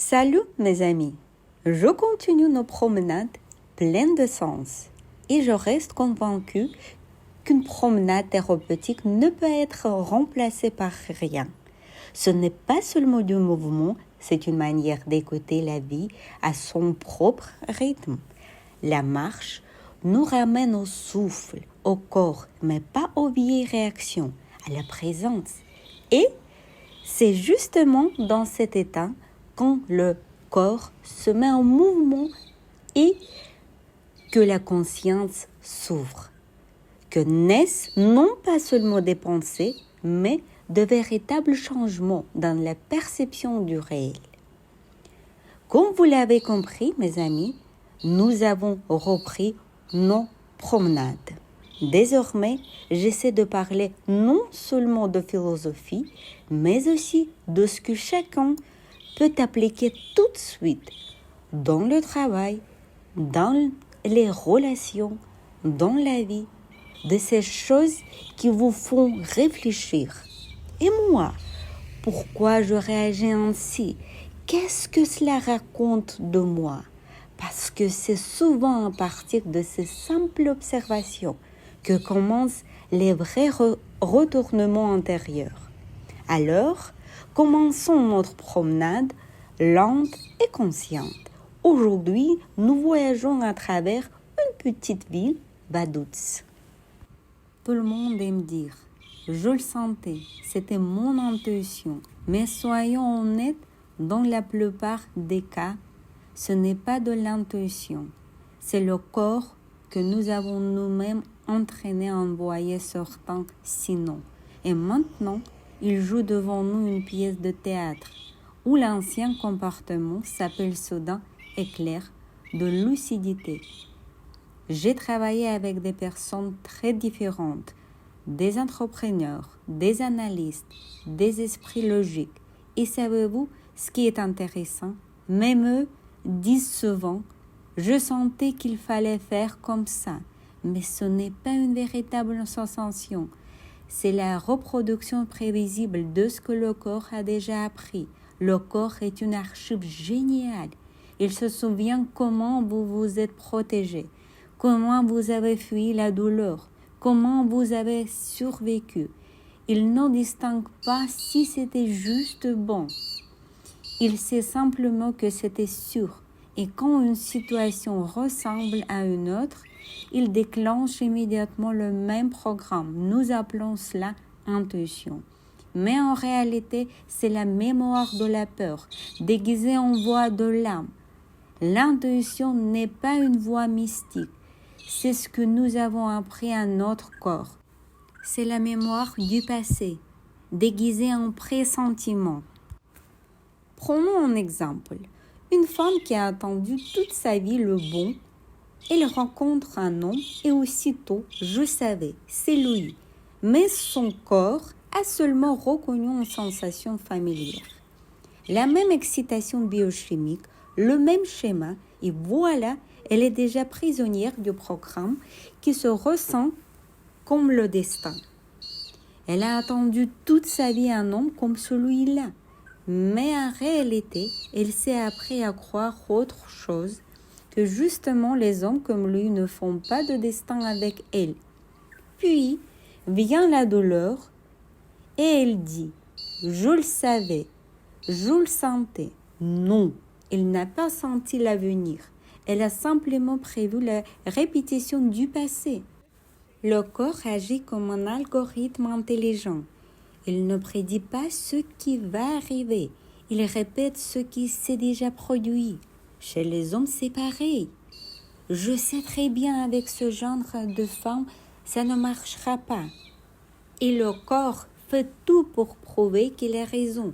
Salut mes amis, je continue nos promenades pleines de sens et je reste convaincue qu'une promenade thérapeutique ne peut être remplacée par rien. Ce n'est pas seulement du mouvement, c'est une manière d'écouter la vie à son propre rythme. La marche nous ramène au souffle, au corps, mais pas aux vieilles réactions, à la présence. Et c'est justement dans cet état quand le corps se met en mouvement et que la conscience s'ouvre, que naissent non pas seulement des pensées, mais de véritables changements dans la perception du réel. Comme vous l'avez compris, mes amis, nous avons repris nos promenades. Désormais, j'essaie de parler non seulement de philosophie, mais aussi de ce que chacun peut appliquer tout de suite dans le travail, dans les relations, dans la vie, de ces choses qui vous font réfléchir. Et moi, pourquoi je réagis ainsi? Qu'est-ce que cela raconte de moi? Parce que c'est souvent à partir de ces simples observations que commencent les vrais retournements intérieurs. Alors, commençons notre promenade lente et consciente. Aujourd'hui, nous voyageons à travers une petite ville, Vaduz. Tout le monde aime dire, je le sentais, c'était mon intuition. Mais soyons honnêtes, dans la plupart des cas, ce n'est pas de l'intuition, c'est le corps que nous avons nous-mêmes entraîné à envoyer certains signaux. Et maintenant, il joue devant nous une pièce de théâtre où l'ancien comportement s'appelle soudain éclair de lucidité. J'ai travaillé avec des personnes très différentes, des entrepreneurs, des analystes, des esprits logiques. Et savez-vous ce qui est intéressant? Même eux disent souvent « Je sentais qu'il fallait faire comme ça ». Mais ce n'est pas une véritable sensation. C'est la reproduction prévisible de ce que le corps a déjà appris. Le corps est une archive géniale. Il se souvient comment vous vous êtes protégé, comment vous avez fui la douleur, comment vous avez survécu. Il ne distingue pas si c'était juste bon. Il sait simplement que c'était sûr. Et quand une situation ressemble à une autre, il déclenche immédiatement le même programme. Nous appelons cela intuition. Mais en réalité, c'est la mémoire de la peur, déguisée en voix de l'âme. L'intuition n'est pas une voix mystique. C'est ce que nous avons appris à notre corps. C'est la mémoire du passé, déguisée en pressentiment. Prenons un exemple. Une femme qui a attendu toute sa vie le bon, elle rencontre un homme et aussitôt, je savais, c'est lui. Mais son corps a seulement reconnu une sensation familière. La même excitation biochimique, le même schéma, et voilà, elle est déjà prisonnière du programme qui se ressent comme le destin. Elle a attendu toute sa vie un homme comme celui-là. Mais en réalité, elle s'est appris à croire autre chose, que justement les hommes comme lui ne font pas de destin avec elle. Puis vient la douleur et elle dit « Je le savais, je le sentais ». Non, elle n'a pas senti l'avenir. Elle a simplement prévu la répétition du passé. Le corps agit comme un algorithme intelligent. Il ne prédit pas ce qui va arriver. Il répète ce qui s'est déjà produit. Chez les hommes, c'est pareil. Je sais très bien avec ce genre de femme, ça ne marchera pas. Et le corps fait tout pour prouver qu'il a raison,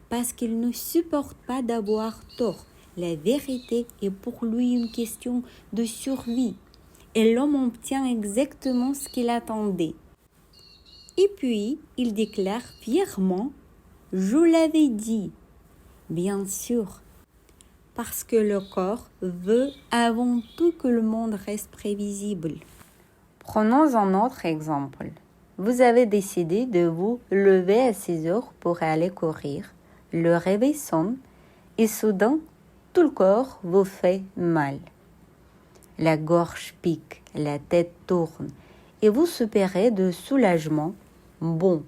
parce qu'il ne supporte pas d'avoir tort. La vérité est pour lui une question de survie. Et l'homme obtient exactement ce qu'il attendait. Et puis, il déclare fièrement « Je l'avais dit ». Bien sûr, parce que le corps veut avant tout que le monde reste prévisible. Prenons un autre exemple. Vous avez décidé de vous lever à 6 heures pour aller courir. Le réveil sonne et soudain, tout le corps vous fait mal. La gorge pique, la tête tourne et vous soupirez de soulagement. Bon,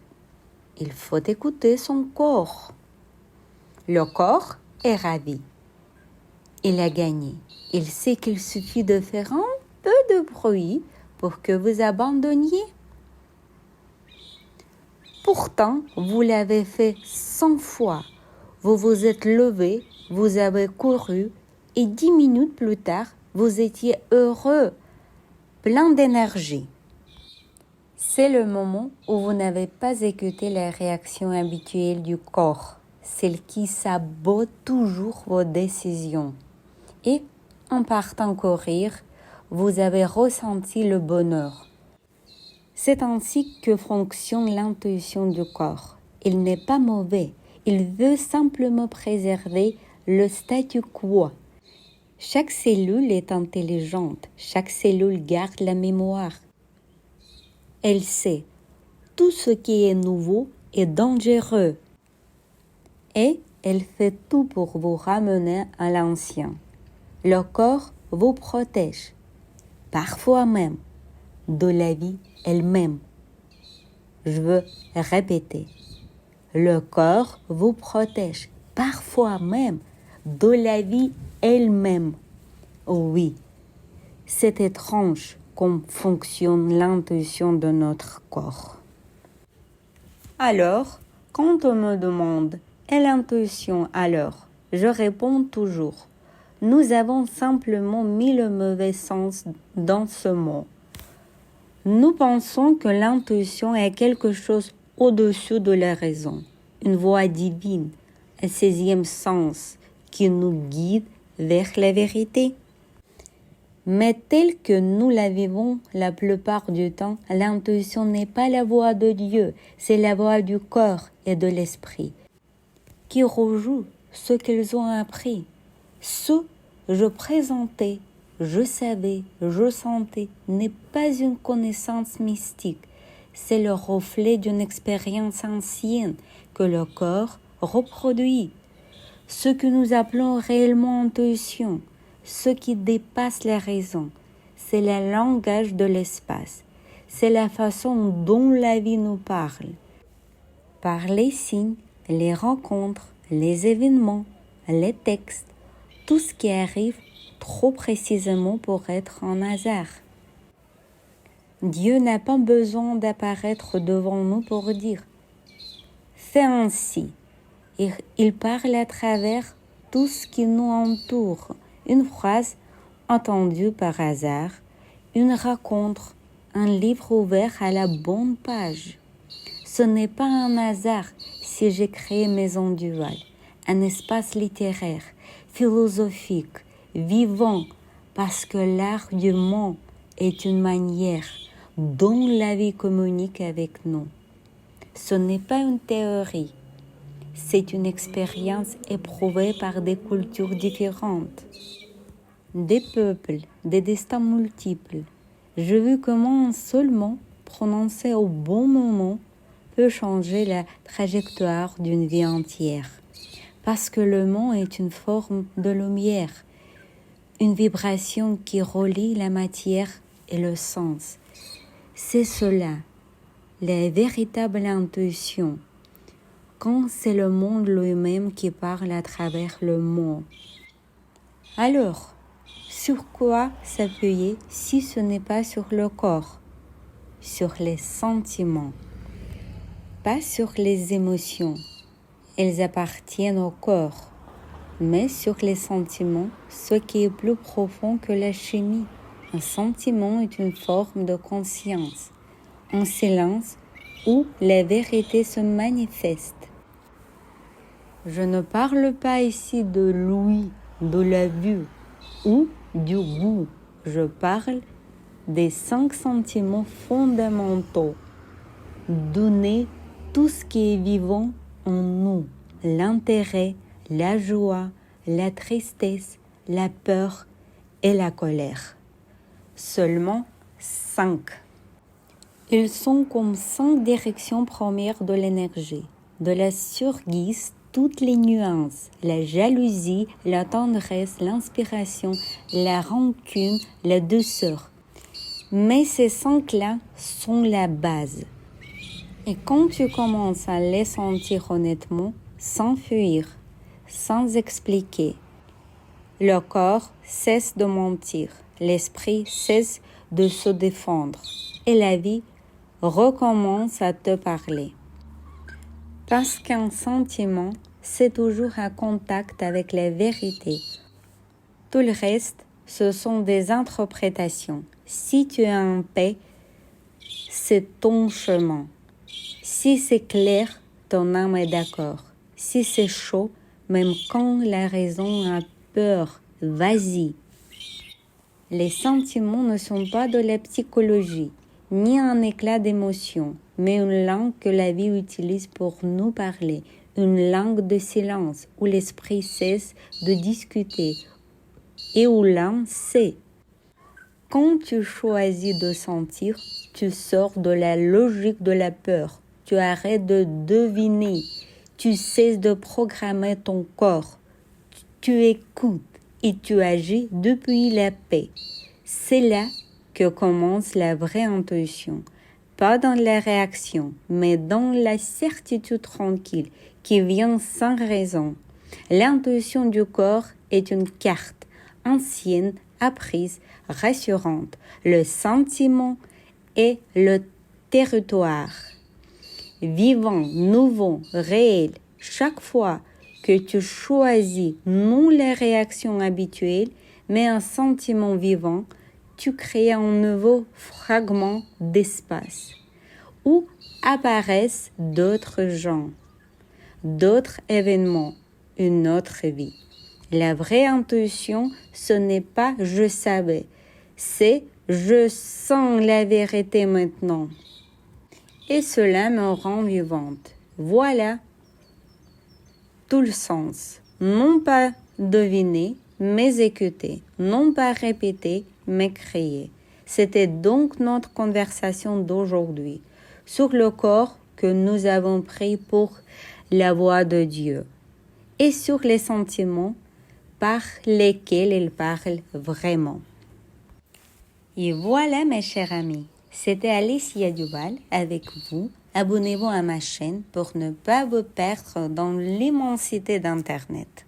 il faut écouter son corps. Le corps est ravi. Il a gagné. Il sait qu'il suffit de faire un peu de bruit pour que vous abandonniez. Pourtant, vous l'avez fait 100 fois. Vous vous êtes levé, vous avez couru et 10 minutes plus tard, vous étiez heureux, plein d'énergie. C'est le moment où vous n'avez pas écouté la réaction habituelle du corps, celle qui sabote toujours vos décisions. Et en partant courir, vous avez ressenti le bonheur. C'est ainsi que fonctionne l'intuition du corps. Il n'est pas mauvais, il veut simplement préserver le statu quo. Chaque cellule est intelligente, chaque cellule garde la mémoire. Elle sait, tout ce qui est nouveau est dangereux. Et elle fait tout pour vous ramener à l'ancien. Le corps vous protège, parfois même, de la vie elle-même. Je veux répéter, le corps vous protège, parfois même, de la vie elle-même. Oui, c'est étrange comme fonctionne l'intuition de notre corps. Alors, quand on me demande « et l'intuition alors ?» je réponds toujours « Nous avons simplement mis le mauvais sens dans ce mot. Nous pensons que l'intuition est quelque chose au-dessus de la raison, une voix divine, un 16e sens qui nous guide vers la vérité. Mais telle que nous la vivons la plupart du temps, l'intuition n'est pas la voix de Dieu, c'est la voix du corps et de l'esprit, qui rejoue ce qu'ils ont appris. Ce je présentais, je savais, je sentais n'est pas une connaissance mystique, c'est le reflet d'une expérience ancienne que le corps reproduit. Ce que nous appelons réellement intuition, ce qui dépasse la raison, c'est le langage de l'espace, c'est la façon dont la vie nous parle. Par les signes, les rencontres, les événements, les textes, tout ce qui arrive trop précisément pour être un hasard. Dieu n'a pas besoin d'apparaître devant nous pour dire « fais ainsi ». Il parle à travers tout ce qui nous entoure. Une phrase entendue par hasard, une rencontre, un livre ouvert à la bonne page. Ce n'est pas un hasard si j'ai créé Maison du Val, un espace littéraire, philosophique, vivant, parce que l'art du monde est une manière dont la vie communique avec nous. Ce n'est pas une théorie, c'est une expérience éprouvée par des cultures différentes, des peuples, des destins multiples. Je veux comment un seul mot prononcé au bon moment peut changer la trajectoire d'une vie entière. Parce que le mot est une forme de lumière, une vibration qui relie la matière et le sens. C'est cela, la véritable intuition, quand c'est le monde lui-même qui parle à travers le mot. Alors, sur quoi s'appuyer si ce n'est pas sur le corps, sur les sentiments, pas sur les émotions. Elles appartiennent au corps, mais sur les sentiments, ce qui est plus profond que la chimie. Un sentiment est une forme de conscience, un silence où la vérité se manifeste. Je ne parle pas ici de l'ouïe, de la vue ou du goût. Je parle des 5 sentiments fondamentaux. Donner tout ce qui est vivant en nous, l'intérêt, la joie, la tristesse, la peur et la colère. Seulement 5. Ils sont comme 5 directions premières de l'énergie, de la surguise toutes les nuances, la jalousie, la tendresse, l'inspiration, la rancune, la douceur. Mais ces cinq-là sont la base. Et quand tu commences à les sentir honnêtement, sans fuir, sans expliquer, le corps cesse de mentir, l'esprit cesse de se défendre et la vie recommence à te parler. Parce qu'un sentiment, c'est toujours un contact avec la vérité. Tout le reste, ce sont des interprétations. Si tu es en paix, c'est ton chemin. Si c'est clair, ton âme est d'accord. Si c'est chaud, même quand la raison a peur, vas-y. Les sentiments ne sont pas de la psychologie, ni un éclat d'émotion, mais une langue que la vie utilise pour nous parler, une langue de silence où l'esprit cesse de discuter et où l'âme sait. Quand tu choisis de sentir, tu sors de la logique de la peur, tu arrêtes de deviner, tu cesses de programmer ton corps, tu écoutes et tu agis depuis la paix. C'est là que commence la vraie intuition, pas dans la réaction, mais dans la certitude tranquille qui vient sans raison. L'intuition du corps est une carte ancienne, apprise, rassurante. Le sentiment est le territoire. Vivant, nouveau, réel, chaque fois que tu choisis non les réactions habituelles, mais un sentiment vivant, tu crées un nouveau fragment d'espace où apparaissent d'autres gens, d'autres événements, une autre vie. La vraie intuition, ce n'est pas « je savais », c'est « je sens la vérité maintenant ». Et cela me rend vivante. Voilà tout le sens. Non pas deviner, mais écouter. Non pas répéter, mais créer. C'était donc notre conversation d'aujourd'hui sur le corps que nous avons pris pour la voix de Dieu et sur les sentiments par lesquels il parle vraiment. Et voilà mes chers amis, c'était Alicia Duval avec vous. Abonnez-vous à ma chaîne pour ne pas vous perdre dans l'immensité d'Internet.